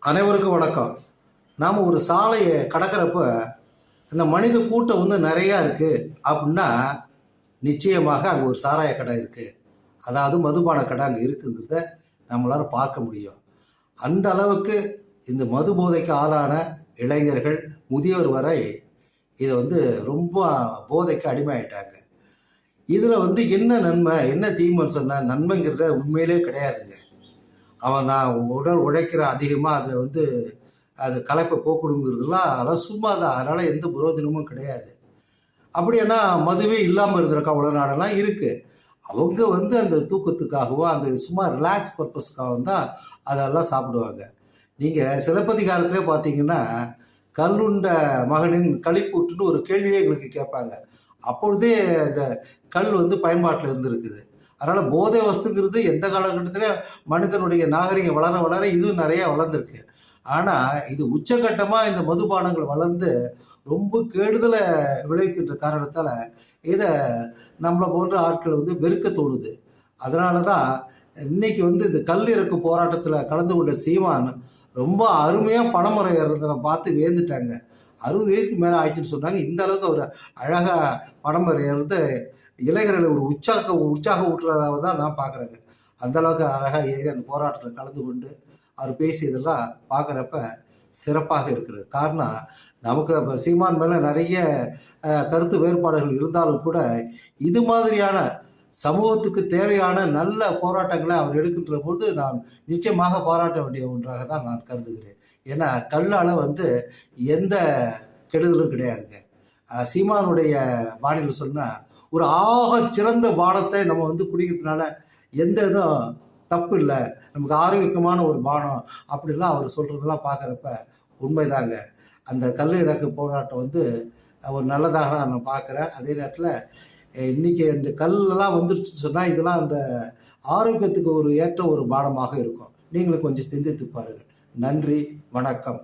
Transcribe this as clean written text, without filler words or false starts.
அனைவருக்கும் வணக்கம். நாம் ஒரு சாலையை கடக்கிறப்ப அந்த மனித கூட்டம் நிறையா இருக்குது அப்படின்னா நிச்சயமாக அங்கே ஒரு சாராய கடை இருக்குது, அதாவது மதுபான கடை அங்கே இருக்குன்றத நம்மளால் பார்க்க முடியும். அந்த அளவுக்கு இந்த மது போதைக்கு ஆளான இளைஞர்கள் முதியோர் வரை இதை ரொம்ப போதைக்கு அடிமையாயிட்டாங்க. இதில் என்ன நன்மை என்ன தீமைன்னு சொன்னால் நன்மைங்கிறத உண்மையிலே கிடையாதுங்க. நான் உடல் உழைக்கிறேன் அதிகமாக அதில் அது களைப்பை போக்கணுங்கிறதுலாம் அதெல்லாம் சும்மா தான். அதனால் எந்த பிரயோஜனமும் கிடையாது. அப்படின்னா மதுவே இல்லாமல் இருந்திருக்க அவ்வளோ நாடெல்லாம் இருக்குது. அவங்க அந்த தூக்கத்துக்காகவும் அந்த சும்மா ரிலாக்ஸ் பர்பஸ்க்காகவும் தான் அதெல்லாம் சாப்பிடுவாங்க. நீங்கள் சிலப்பதிகாரத்திலே பார்த்தீங்கன்னா கல்லுண்ட மகனின் களிப்பூட்டுன்னு ஒரு கேள்வியே எங்களுக்கு கேட்பாங்க. அப்பொழுதே இந்த கல் பயன்பாட்டில் இருந்திருக்குது. அதனால் போதை வஸ்துங்கிறது எந்த காலகட்டத்திலையும் மனிதனுடைய நாகரிகம் வளர வளர இதுவும் நிறையா வளர்ந்துருக்கு. ஆனால் இது உச்சகட்டமாக இந்த மதுபானங்கள் வளர்ந்து ரொம்ப கெடுதலை விளைவிக்கின்ற காரணத்தால் இதை நம்மளை போன்ற ஆட்கள் வெறுக்க தோணுது. அதனால தான் இன்னைக்கு இந்த கல் இறக்கு போராட்டத்தில் கலந்து கொண்ட சீமான் ரொம்ப அருமையாக பனைமரம் ஏறுறதை பார்த்து வேந்துட்டாங்க. 60 வயசுக்கு மேலே ஆயிடுச்சுன்னு சொன்னாங்க. இந்த அளவுக்கு அவர் அழகாக பனைமரம் ஏறுறது இளைஞர்களை ஒரு உற்சாகம் ஊட்டுறதாக தான் நான் பார்க்குறேங்க. அந்தளவுக்கு அழகாக ஏறி அந்த போராட்டத்தில் கலந்து கொண்டு அவர் பேசியதெல்லாம் பார்க்குறப்ப சிறப்பாக இருக்கிறது. காரணம் நமக்கு இப்போ சீமான் மேலே நிறைய கருத்து வேறுபாடுகள் இருந்தாலும் கூட இது மாதிரியான சமூகத்துக்கு தேவையான நல்ல போராட்டங்களை அவர் எடுக்கின்ற பொழுது நான் நிச்சயமாக பாராட்ட வேண்டிய ஒன்றாக தான் நான் கருதுகிறேன். ஏன்னா கல்லால் எந்த கெடுதலும் கிடையாதுங்க. சீமானுடைய பாணியில் சொன்னால் ஒரு ஆக சிறந்த பானத்தை நம்ம குடிக்கிறதுனால எந்த இதுவும் தப்பு இல்லை, நமக்கு ஆரோக்கியமான ஒரு பானம் அப்படிலாம் அவர் சொல்கிறதெல்லாம் பார்க்குறப்ப உண்மைதாங்க. அந்த கல் இறக்கு போராட்டம் ஒரு நல்லதாக நான் பார்க்குறேன். அதே நேரத்தில் இன்றைக்கி இந்த கல்லெல்லாம் வந்துருச்சுன்னு சொன்னால் இதெல்லாம் அந்த ஆரோக்கியத்துக்கு ஒரு ஏற்ற ஒரு பானமாக இருக்கும். நீங்களும் கொஞ்சம் சிந்தித்து பாருங்கள். நன்றி, வணக்கம்.